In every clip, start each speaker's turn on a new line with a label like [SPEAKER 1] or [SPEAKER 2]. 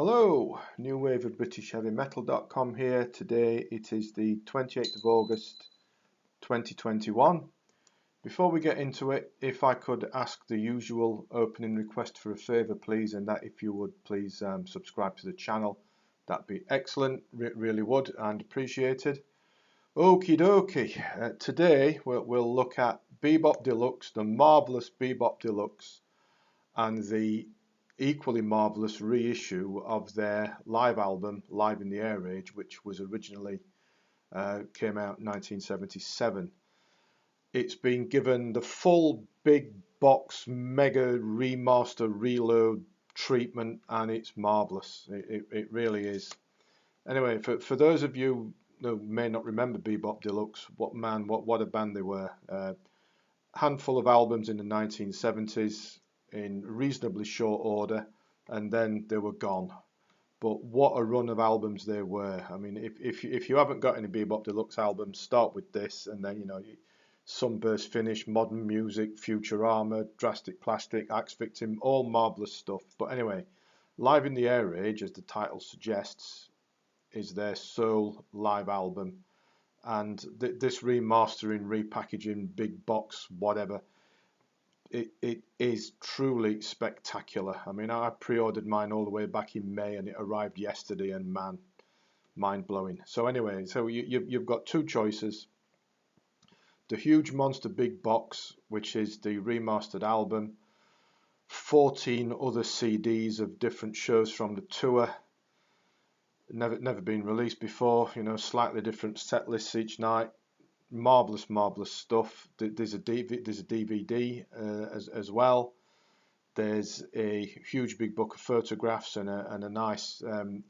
[SPEAKER 1] Hello, New Wave of British Heavy Metal.com here. Today it is the 28th of August 2021. Before we get into it, if I could ask the usual opening request for a favour please, and that if you would please subscribe to the channel, that'd be excellent, really would, and appreciated. Okie dokie, today we'll look at BeBop Deluxe, the marvellous BeBop Deluxe, and the equally marvellous reissue of their live album Live in the Air Age, which was originally came out in 1977. It's been given the full big box mega remaster reload treatment, and it's marvellous. It really is. Anyway, for those of you who may not remember BeBop Deluxe, what a band they were. Handful of albums in the 1970s in reasonably short order, and then they were gone. But what a run of albums they were. I mean, if you haven't got any BeBop Deluxe albums, start with this, and then Sunburst Finish, Modern Music, Futurama, Drastic Plastic, Axe Victim, all marvellous stuff. But anyway, Live in the Air Age, as the title suggests, is their sole live album. And this remastering, repackaging, big box, whatever, it is truly spectacular. I mean, I pre-ordered mine all the way back in May, and it arrived yesterday, and man, mind-blowing. So anyway, so you've got two choices. The huge monster big box, which is the remastered album, 14 other CDs of different shows from the tour, never been released before, slightly different set lists each night. Marvelous stuff. There's a DVD as well. There's a huge big book of photographs and a nice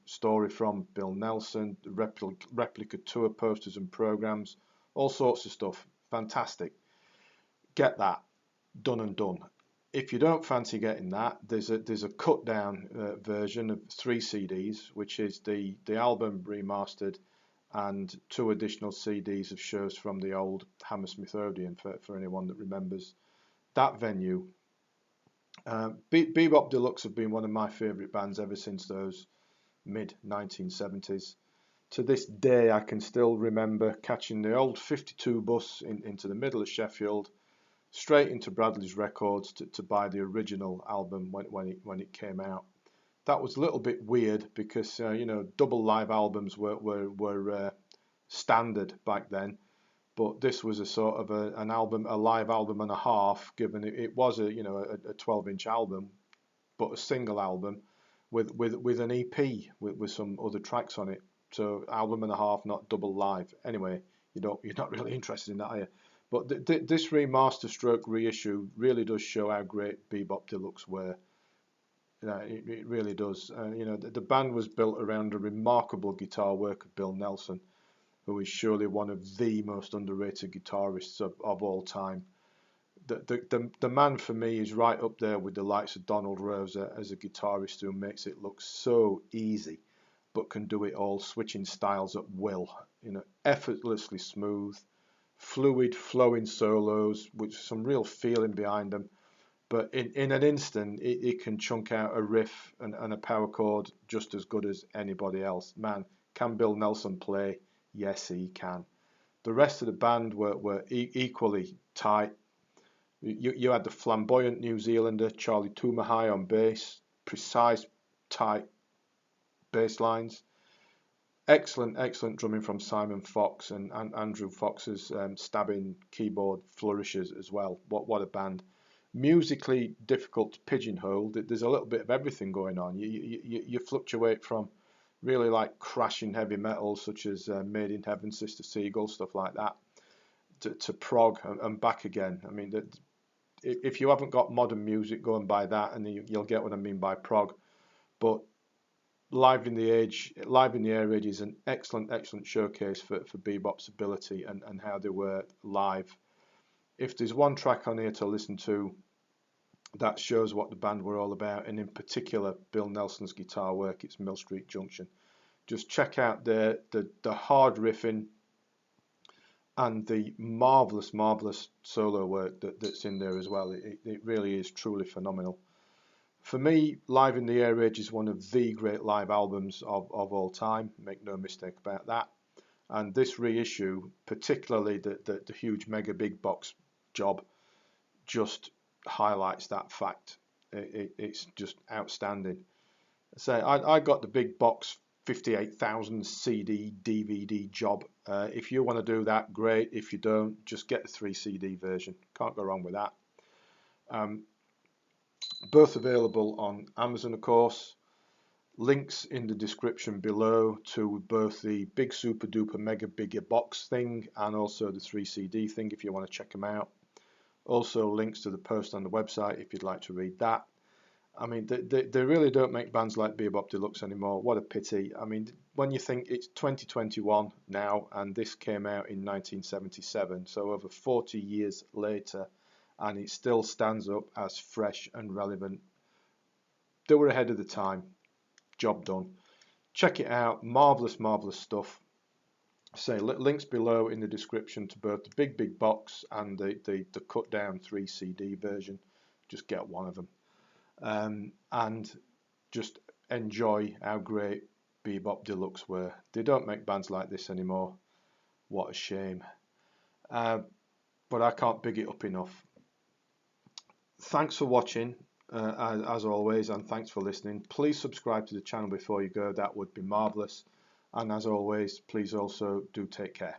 [SPEAKER 1] story from Bill Nelson, replica tour posters and programs, all sorts of stuff. Fantastic. Get that done and done. If you don't fancy getting that, there's a cut down version of 3 CDs, which is the album remastered, and 2 additional CDs of shows from the old Hammersmith Odeon for anyone that remembers that venue. BeBop Deluxe have been one of my favourite bands ever since those mid 1970s. To this day, I can still remember catching the old 52 bus into the middle of Sheffield, straight into Bradley's Records to buy the original album when it came out. That was a little bit weird because double live albums were standard back then, but this was a sort of a live album and a half. Given it was a 12-inch album, but a single album with an EP with some other tracks on it. So album and a half, not double live. Anyway, you're not really interested in that, are you? But this remaster stroke reissue really does show how great BeBop Deluxe were. It really does. The band was built around a remarkable guitar work of Bill Nelson, who is surely one of the most underrated guitarists of all time. The man for me is right up there with the likes of Donald Rosa as a guitarist who makes it look so easy, but can do it all, switching styles at will. Effortlessly smooth, fluid, flowing solos with some real feeling behind them. But in an instant, it can chunk out a riff and a power chord just as good as anybody else. Man, can Bill Nelson play? Yes, he can. The rest of the band were equally tight. You had the flamboyant New Zealander Charlie Tumahai on bass, precise, tight bass lines. Excellent drumming from Simon Fox and Andrew Fox's stabbing keyboard flourishes as well. What a band. Musically difficult to pigeonhole. There's a little bit of everything going on. You fluctuate from really like crashing heavy metal such as Made in Heaven, Sister Seagull, stuff like that, to prog and back again. I mean, if you haven't got modern music, go and buy that, and you'll get what I mean by prog. But Live in the Air Age is an excellent showcase for BeBop's ability and how they were live. If there's one track on here to listen to that shows what the band were all about, and in particular Bill Nelson's guitar work, it's Mill Street Junction. Just check out the hard riffing and the marvelous solo work that's in there as well. It really is truly phenomenal. For me, Live in the Air Age is one of the great live albums of all time, make no mistake about that. And this reissue, particularly the huge mega big box job, just highlights that fact. It's just outstanding. So I got the big box 58,000 CD DVD job. If you want to do that, great. If you don't, just get the 3 CD version. Can't go wrong with that. Both available on Amazon, of course. Links in the description below to both the big super duper mega bigger box thing and also the 3 CD thing if you want to check them out. Also links to the post on the website if you'd like to read that. I mean, they really don't make bands like BeBop Deluxe anymore. What a pity. I mean, when you think it's 2021 now and this came out in 1977, so over 40 years later, and it still stands up as fresh and relevant. They were ahead of the time. Job done. Check it out. Marvelous, marvelous stuff. Say links below in the description to both the big box and the cut down 3 CD version. Just get one of them. And just enjoy how great BeBop Deluxe were. They don't make bands like this anymore. What a shame. But I can't big it up enough. Thanks for watching, as always, and thanks for listening. Please subscribe to the channel before you go. That would be marvellous. And as always, please also do take care.